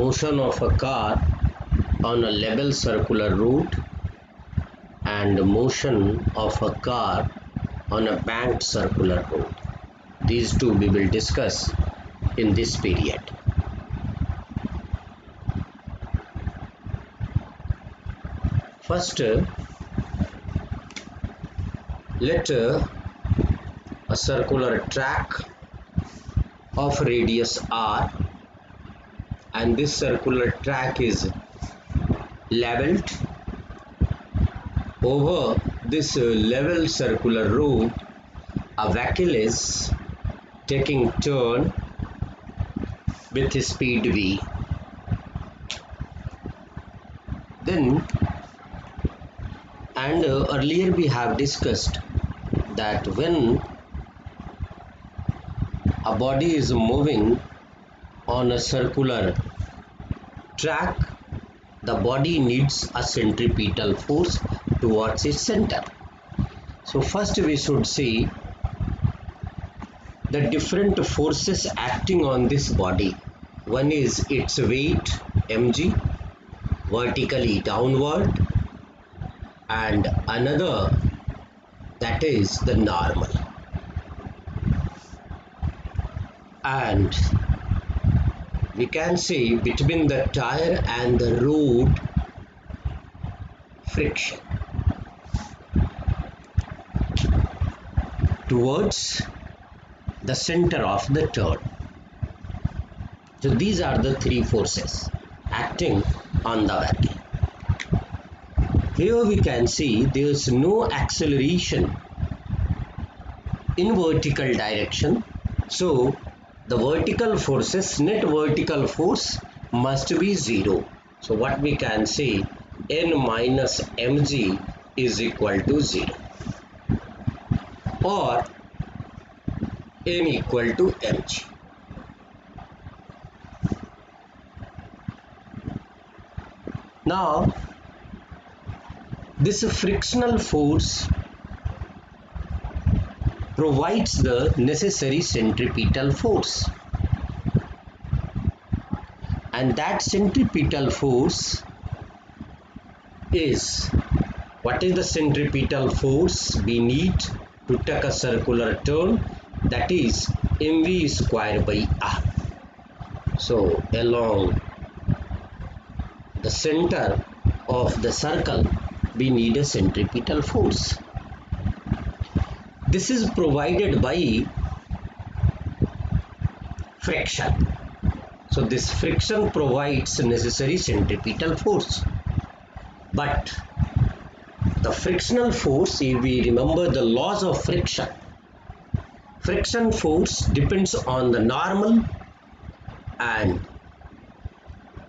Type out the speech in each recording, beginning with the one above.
motion of a car on a level circular route and motion of a car on a banked circular road. These two we will discuss in this period. First, let a circular track of radius r, and this circular track is leveled. Over this level circular road, a vehicle is taking turn with speed v. Then, and earlier we have discussed that when a body is moving on a circular track, the body needs a centripetal force towards its center. So first we should see the different forces acting on this body. One is its weight mg, vertically downward, and another, that is the normal. And we can see between the tire and the road friction towards the center of the turn. So these are the three forces acting on the vehicle. Here we can see there is no acceleration in vertical direction. So the vertical forces, net vertical force must be 0. So what we can say, n minus mg is equal to 0, or n equal to mg. Now this frictional force provides the necessary centripetal force, and that centripetal force is, what is the centripetal force we need to take a circular turn? That is mv square by r. So along the center of the circle we need a centripetal force. This is provided by friction. So this friction provides necessary centripetal force. But the frictional force, if we remember the laws of friction, friction force depends on the normal, and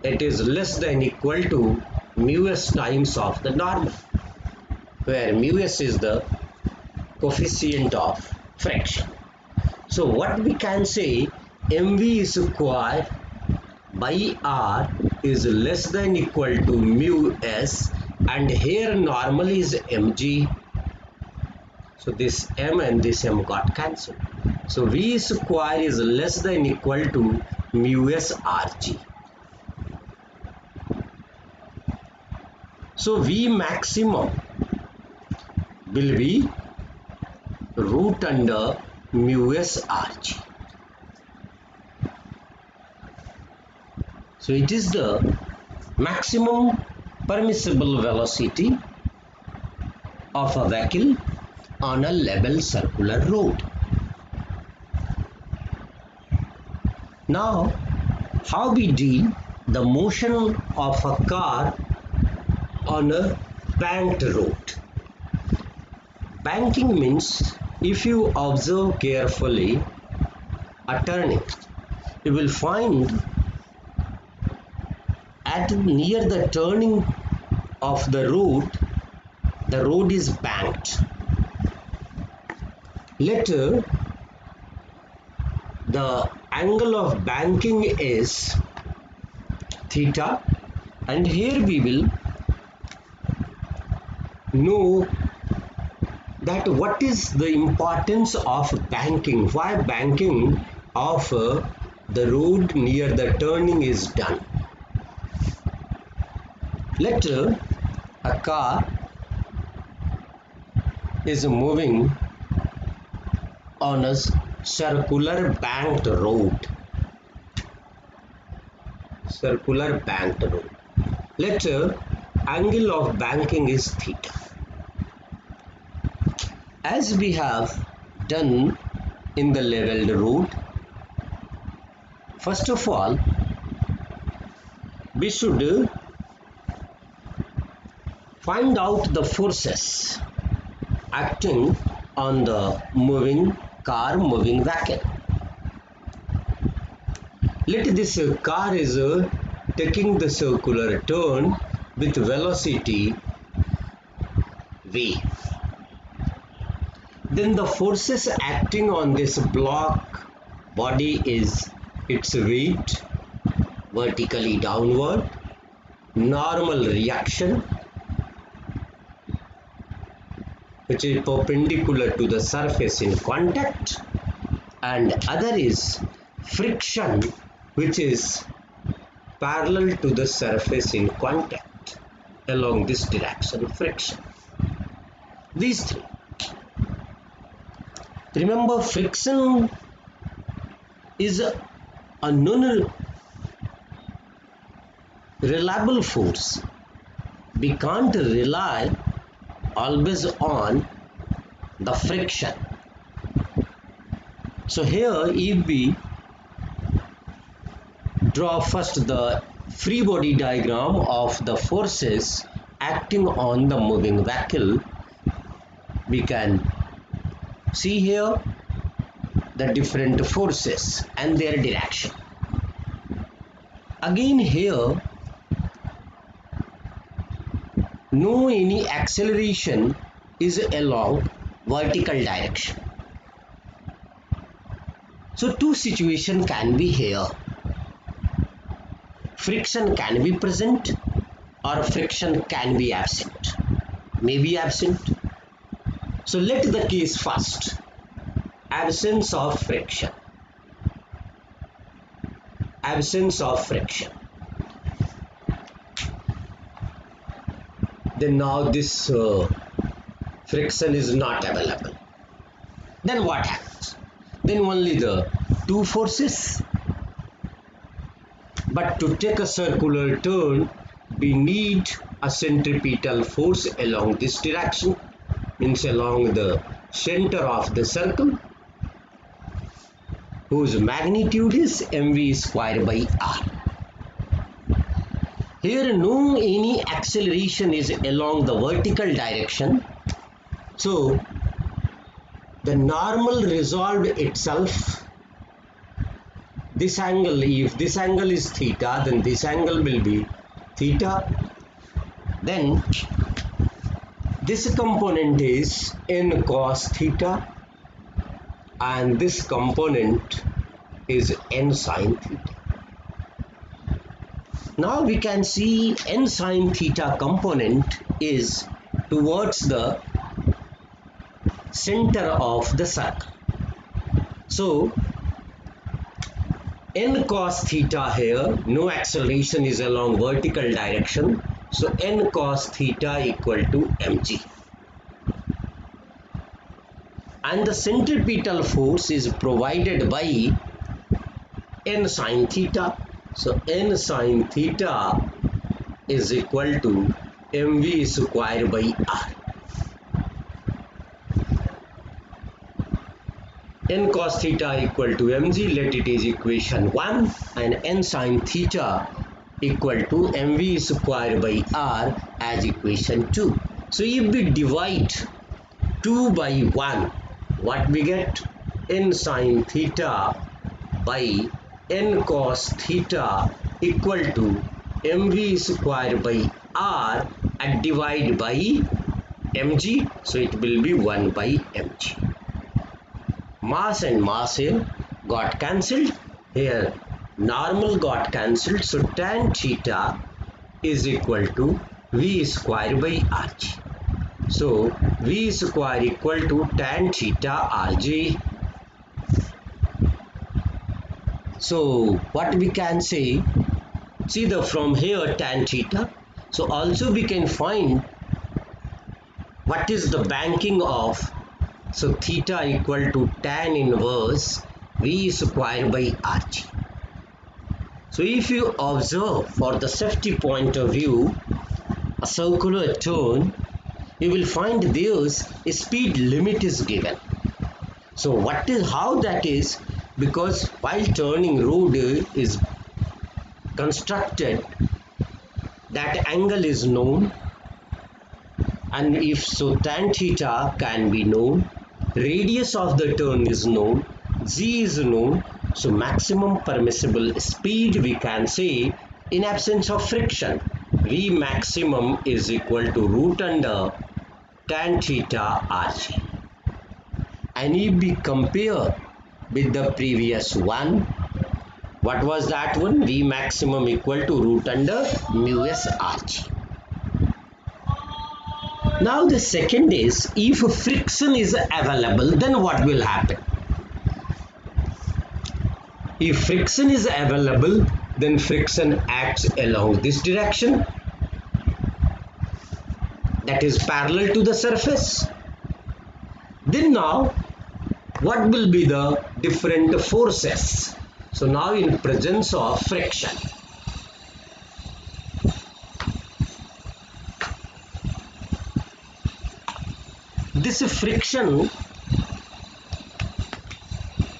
it is less than equal to mu s times of the normal, where mu s is the coefficient of friction. So what we can say, mv square by r is less than equal to mu s, and here normal is mg. So this m and this m got cancelled. So v square is less than equal to mu s rg. So v maximum will be root under mu s rg. So it is the maximum permissible velocity of a vehicle on a level circular road. Now, how we deal the motion of a car on a banked road? Banking means, if you observe carefully a turning, you will find at near the turning of the road is banked. Later, the angle of banking is theta, and here we will know that what is the importance of banking, why banking of the road near the turning is done. Let a car is moving on a circular banked road. Circular banked road. Let angle of banking is theta. As we have done in the leveled road, first of all, we should find out the forces acting on the moving car, moving vehicle. Let this car is taking the circular turn with velocity v. Then the forces acting on this block body is its weight vertically downward, normal reaction which is perpendicular to the surface in contact, and other is friction which is parallel to the surface in contact along this direction, friction. These three. Remember, friction is a non-reliable force. We can't rely always on the friction. So here, if we draw first the free body diagram of the forces acting on the moving vehicle, we can see here the different forces and their direction. Again here, no any acceleration is along vertical direction. So two situations can be here. Friction can be present or friction can be absent. May be absent. So let the case first. Absence of friction. Absence of friction. Then now this friction is not available. Then what happens? Then only the two forces. But to take a circular turn, we need a centripetal force along this direction, means along the center of the circle, whose magnitude is mv square by r. Here no any acceleration is along the vertical direction, so the normal resolved itself. This angle, if this angle is theta, then this angle will be theta. Then this component is n cos theta and this component is n sin theta. Now we can see n sin theta component is towards the center of the circle. So n cos theta here, no acceleration is along vertical direction. So n cos theta equal to mg. And the centripetal force is provided by n sin theta. So n sin theta is equal to mv square by r. N cos theta equal to mg, let it is equation 1, and n sin theta equal to mv square by r as equation 2. So if we divide 2 by 1, what we get? N sin theta by n cos theta equal to mv square by r and divide by mg, so it will be 1 by mg. Mass and mass here got cancelled. Here normal got cancelled, so tan theta is equal to v square by rg. So v square equal to tan theta rg. So what we can say, see the from here tan theta, So also we can find what is the banking of, so theta equal to tan inverse V square by RT. So if you observe for the safety point of view a circular turn, you will find there's a speed limit is given. So what is, how that is, because while turning road is constructed, that angle is known, and if so tan theta can be known, radius of the turn is known, g is known, so maximum permissible speed we can say in absence of friction V maximum is equal to root under tan theta RG. And if we compare with the previous one, what was that one? V maximum equal to root under mu s RG. Now the second is, if friction is available, then what will happen? If friction is available, then friction acts along this direction, that is parallel to the surface. Then now what will be the different forces? So now in presence of friction, this friction,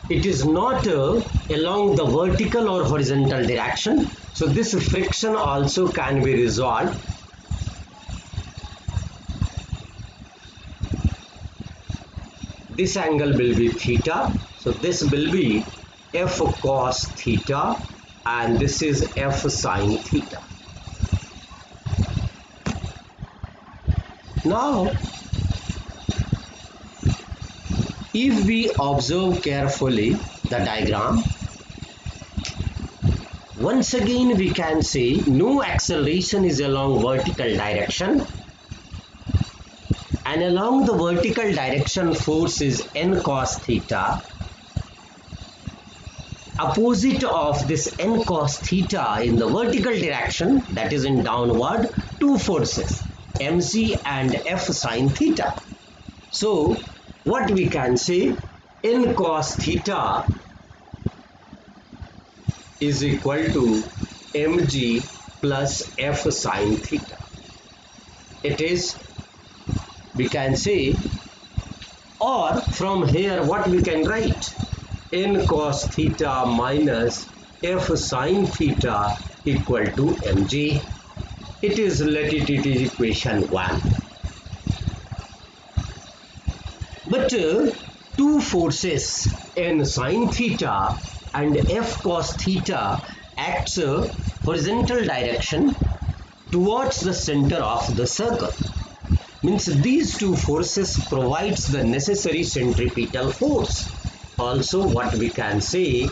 it is not along the vertical or horizontal direction, so this friction also can be resolved. This angle will be theta, so this will be f cos theta and this is f sin theta. Now if we observe carefully the diagram, once again we can say no acceleration is along vertical direction, and along the vertical direction force is n cos theta. Opposite of this n cos theta in the vertical direction, that is in downward, two forces mg and f sin theta. So what we can say, n cos theta is equal to mg plus f sin theta. It is, we can say, or from here what we can write, n cos theta minus f sin theta equal to mg. It is, let it is equation 1. But two forces n sin theta and f cos theta acts horizontal direction towards the center of the circle. Means these two forces provides the necessary centripetal force. Also what we can say,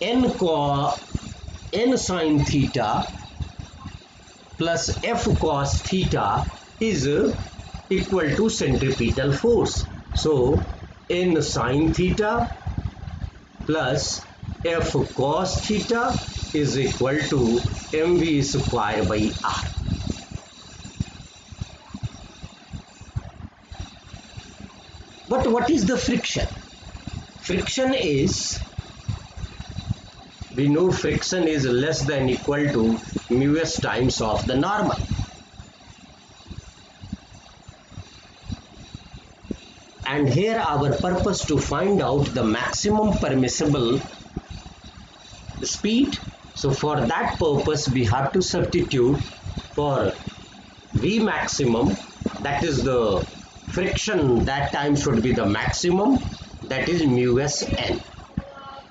n sin theta plus f cos theta is equal to centripetal force. So n sin theta plus f cos theta is equal to mv square by r. But what is the friction? Friction is, we know friction is less than equal to mu s times of the normal. And here our purpose to find out the maximum permissible speed. So for that purpose we have to substitute for V maximum, that is the friction that time should be the maximum, that is mu s n.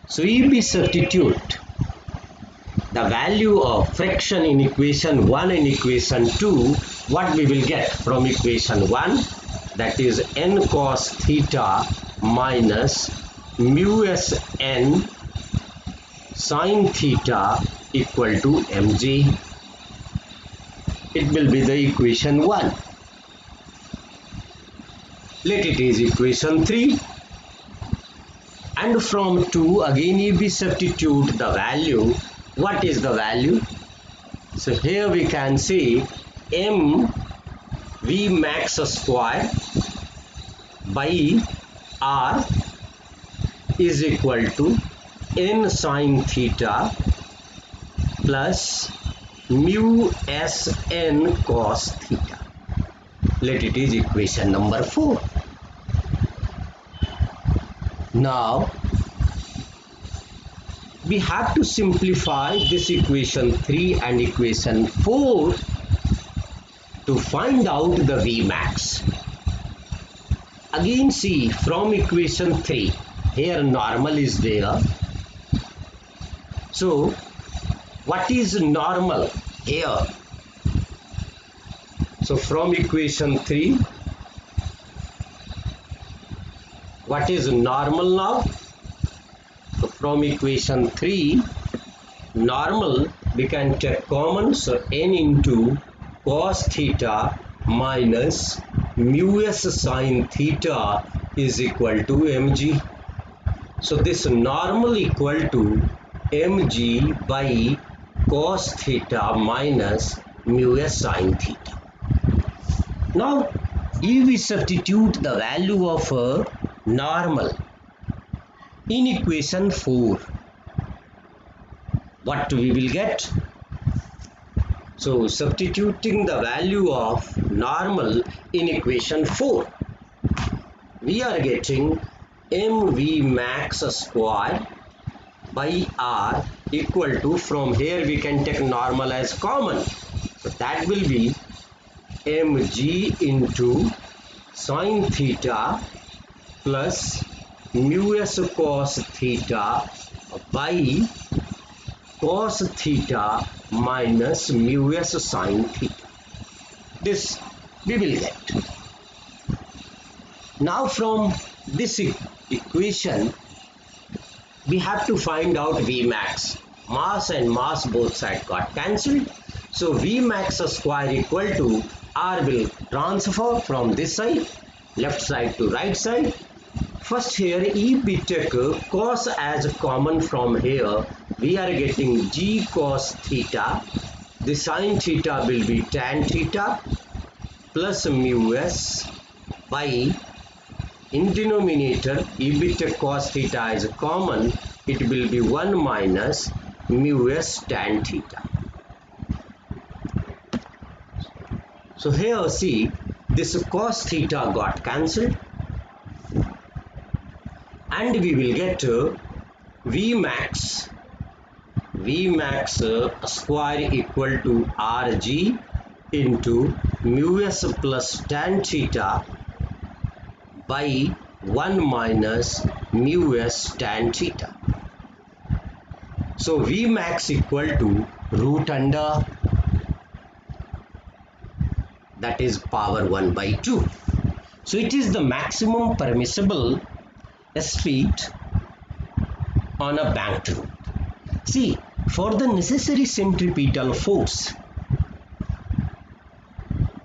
So if we substitute the value of friction in equation 1 and equation 2, what we will get from equation 1, that is n cos theta minus mu s n sin theta equal to mg. It will be the equation 1. Let it is equation 3. And from 2 again if we substitute the value, what is the value? So here we can say m v max square by r is equal to n sin theta plus mu Sn cos theta. Let it is equation number 4. Now we have to simplify this equation 3 and equation 4 to find out the Vmax. Again see from equation 3, here normal is there. So what is normal here? So from equation 3, what is normal now? So from equation 3, normal we can take common, so n into cos theta minus mu s sin theta is equal to mg. So this normal equal to mg by cos theta minus mu s sin theta. Now if we substitute the value of normal in equation 4, what we will get? So substituting the value of normal in equation 4, we are getting mv max square by r equal to, from here we can take normal as common, so that will be mg into sin theta plus mu s cos theta by cos theta minus mu s sin theta. This we will get. Now from this equation we have to find out Vmax. Mass and mass both sides got cancelled. So Vmax square equal to R will transfer from this side, left side to right side. First here if we take cos as common from here, we are getting g cos theta. The sin theta will be tan theta plus mu s by, in denominator if we take cos theta as common, it will be 1 minus mu s tan theta. So here see, this cos theta got cancelled and we will get Vmax square equal to Rg into mu s plus tan theta by 1 minus mu s tan theta. So Vmax equal to root under, that is power 1 by 2. So it is the maximum permissible speed on a banked road. See, for the necessary centripetal force,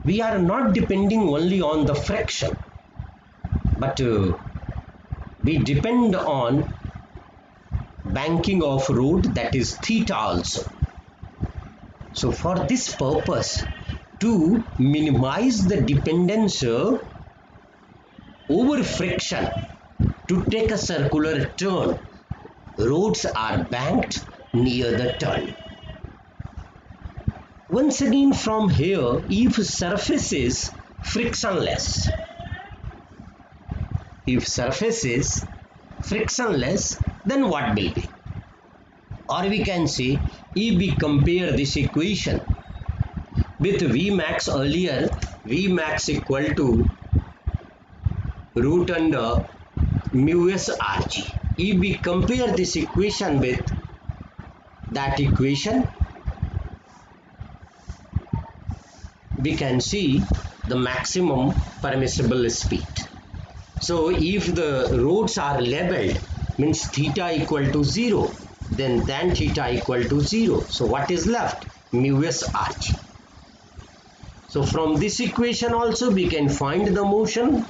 we are not depending only on the friction, but we depend on banking of road, that is theta also. So for this purpose, to minimize the dependence over friction, to take a circular turn, roads are banked near the turn. Once again from here, if surface is frictionless, then what will be? Or we can say, if we compare this equation with Vmax earlier, Vmax equal to root under mu s Rg. If we compare this equation with that equation, we can see the maximum permissible speed. So if the roads are leveled, means theta equal to 0, then tan theta equal to 0. So what is left? Mu s Rg. So from this equation also we can find the motion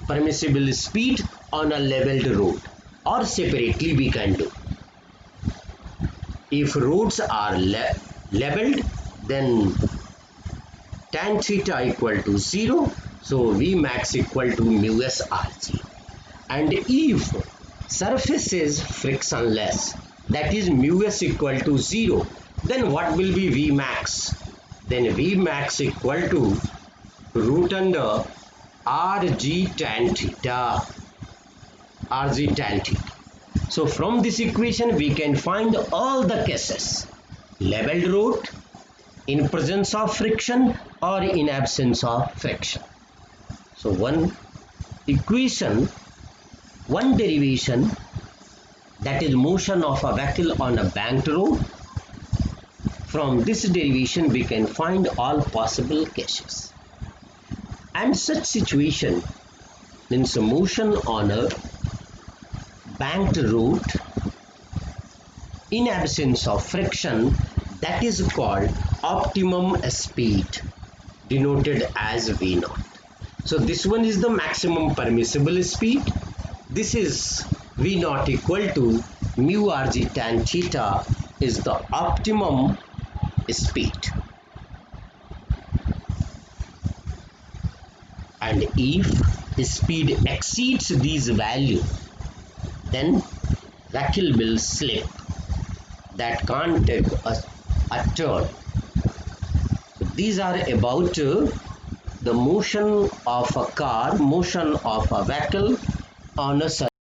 permissible speed on a leveled road, or separately we can do. If roads are leveled, then tan theta equal to 0. So Vmax equal to mu s Rg. And if surface is frictionless, that is mu s equal to 0, then what will be Vmax? Then Vmax equal to root under Rg tan theta. Rg tan theta. So from this equation we can find all the cases. Leveled root, in presence of friction or in absence of friction. So one equation, one derivation, that is motion of a vehicle on a banked road. From this derivation we can find all possible cases. And such situation means a motion on a banked road in absence of friction, that is called optimum speed, denoted as V naught. So this one is the maximum permissible speed. This is V naught equal to mu Rg tan theta is the optimum speed. And if speed exceeds these values, then vehicle will slip. That can't take a turn. So these are about the motion of a car, motion of a vehicle on a surface.